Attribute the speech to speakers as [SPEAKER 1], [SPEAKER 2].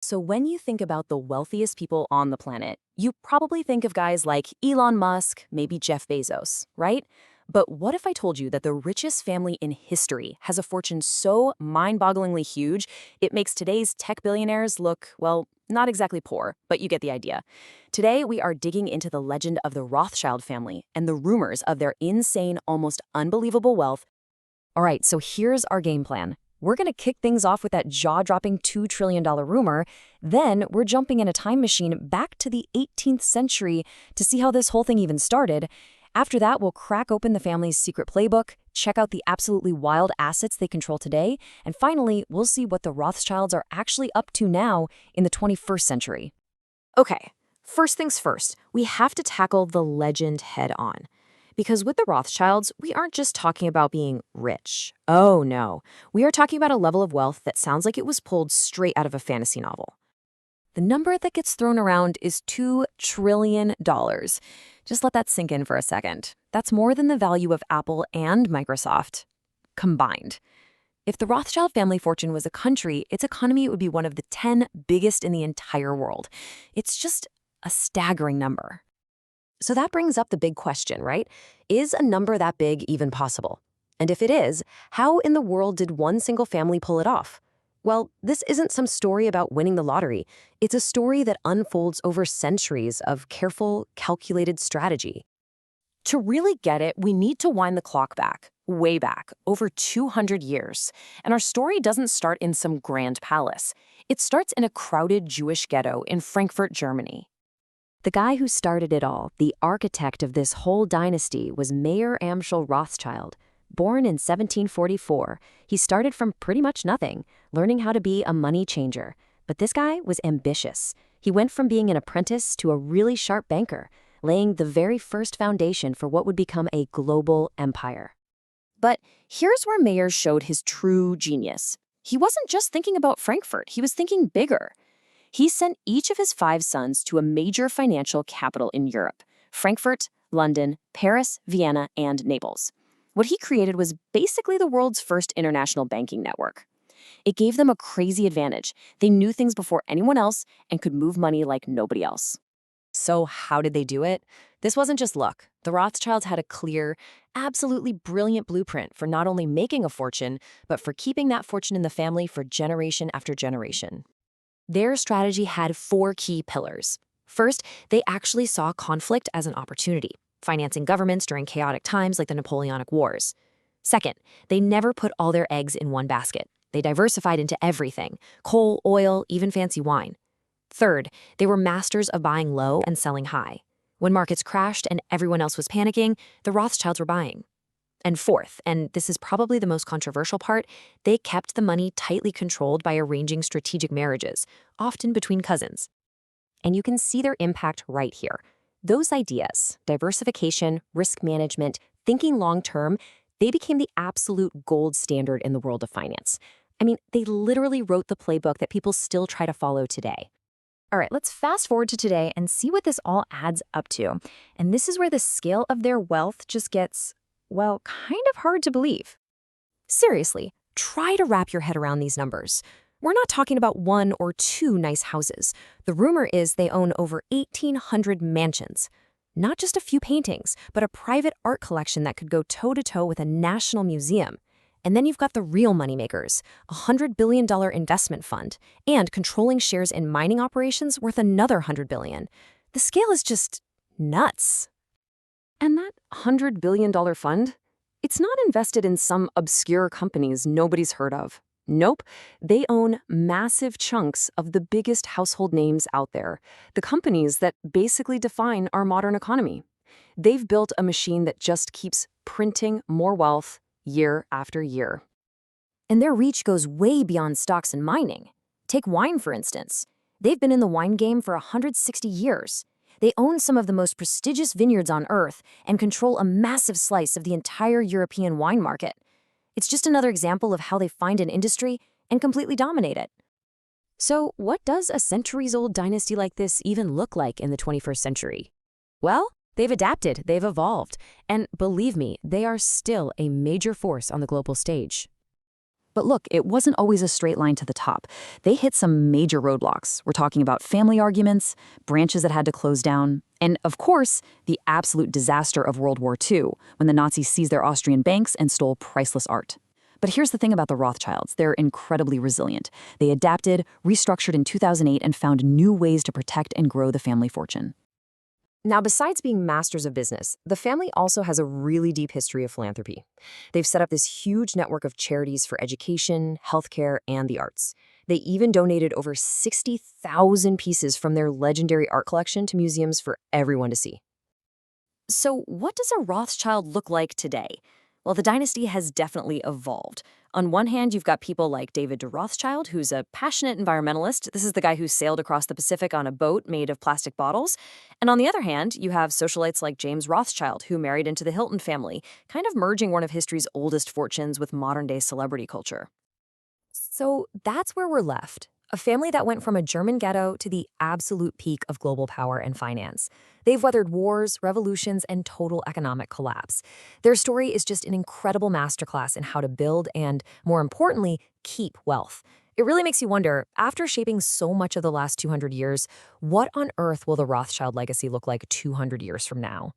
[SPEAKER 1] So when you think about the wealthiest people on the planet, you probably think of guys like Elon Musk, maybe Jeff Bezos, right? But what if I told you that the richest family in history has a fortune so mind-bogglingly huge, it makes today's tech billionaires look, well, not exactly poor, but you get the idea. Today, we are digging into the legend of the Rothschild family and the rumors of their insane, almost unbelievable wealth. All right, so here's our game plan. We're going to kick things off with that jaw-dropping $2 trillion rumor. Then we're jumping in a time machine back to the 18th century to see how this whole thing even started. After that, we'll crack open the family's secret playbook, check out the absolutely wild assets they control today, and finally, we'll see what the Rothschilds are actually up to now in the 21st century. Okay, first things first, we have to tackle the legend head on. Because with the Rothschilds, we aren't just talking about being rich. Oh no, we are talking about a level of wealth that sounds like it was pulled straight out of a fantasy novel. The number that gets thrown around is $2 trillion. Just let that sink in for a second. That's more than the value of Apple and Microsoft combined. If the Rothschild family fortune was a country, its economy would be one of the 10 biggest in the entire world. It's just a staggering number. So that brings up the big question, right? Is a number that big even possible? And if it is, how in the world did one single family pull it off? Well, this isn't some story about winning the lottery. It's a story that unfolds over centuries of careful, calculated strategy. To really get it, we need to wind the clock back, way back, over 200 years. And our story doesn't start in some grand palace. It starts in a crowded Jewish ghetto in Frankfurt, Germany. The guy who started it all, the architect of this whole dynasty, was Mayer Amschel Rothschild. Born in 1744, he started from pretty much nothing, learning how to be a money changer. But this guy was ambitious. He went from being an apprentice to a really sharp banker, laying the very first foundation for what would become a global empire. But here's where Mayer showed his true genius. He wasn't just thinking about Frankfurt, he was thinking bigger. He sent each of his 5 sons to a major financial capital in Europe: Frankfurt, London, Paris, Vienna, and Naples. What he created was basically the world's first international banking network. It gave them a crazy advantage. They knew things before anyone else and could move money like nobody else. So how did they do it? This wasn't just luck. The Rothschilds had a clear, absolutely brilliant blueprint for not only making a fortune, but for keeping that fortune in the family for generation after generation. Their strategy had 4 key pillars. First, they actually saw conflict as an opportunity, financing governments during chaotic times like the Napoleonic Wars. Second, they never put all their eggs in one basket. They diversified into everything: coal, oil, even fancy wine. Third, they were masters of buying low and selling high. When markets crashed and everyone else was panicking, the Rothschilds were buying. And fourth, and this is probably the most controversial part, they kept the money tightly controlled by arranging strategic marriages, often between cousins. And you can see their impact right here. Those ideas, diversification, risk management, thinking long-term, they became the absolute gold standard in the world of finance. I mean, they literally wrote the playbook that people still try to follow today. All right, let's fast forward to today and see what this all adds up to. And this is where the scale of their wealth just gets, well, kind of hard to believe. Seriously, try to wrap your head around these numbers. We're not talking about 1 or 2 nice houses. The rumor is they own over 1,800 mansions. Not just a few paintings, but a private art collection that could go toe-to-toe with a national museum. And then you've got the real moneymakers, a $100 billion investment fund, and controlling shares in mining operations worth another $100 billion. The scale is just nuts. And that $100 billion fund? It's not invested in some obscure companies nobody's heard of. Nope, they own massive chunks of the biggest household names out there, the companies that basically define our modern economy. They've built a machine that just keeps printing more wealth year after year. And their reach goes way beyond stocks and mining. Take wine, for instance. They've been in the wine game for 160 years. They own some of the most prestigious vineyards on Earth and control a massive slice of the entire European wine market. It's just another example of how they find an industry and completely dominate it. So what does a centuries-old dynasty like this even look like in the 21st century? Well, they've adapted, they've evolved, and believe me, they are still a major force on the global stage. But look, it wasn't always a straight line to the top. They hit some major roadblocks. We're talking about family arguments, branches that had to close down, and of course, the absolute disaster of World War II, when the Nazis seized their Austrian banks and stole priceless art. But here's the thing about the Rothschilds. They're incredibly resilient. They adapted, restructured in 2008, and found new ways to protect and grow the family fortune. Now, besides being masters of business, the family also has a really deep history of philanthropy. They've set up this huge network of charities for education, healthcare, and the arts. They even donated over 60,000 pieces from their legendary art collection to museums for everyone to see. So, what does a Rothschild look like today? Well, the dynasty has definitely evolved. On one hand, you've got people like David de Rothschild, who's a passionate environmentalist. This is the guy who sailed across the Pacific on a boat made of plastic bottles. And on the other hand, you have socialites like James Rothschild, who married into the Hilton family, kind of merging one of history's oldest fortunes with modern-day celebrity culture. So that's where we're left. A family that went from a German ghetto to the absolute peak of global power and finance. They've weathered wars, revolutions, and total economic collapse. Their story is just an incredible masterclass in how to build and, more importantly, keep wealth. It really makes you wonder, after shaping so much of the last 200 years, what on earth will the Rothschild legacy look like 200 years from now?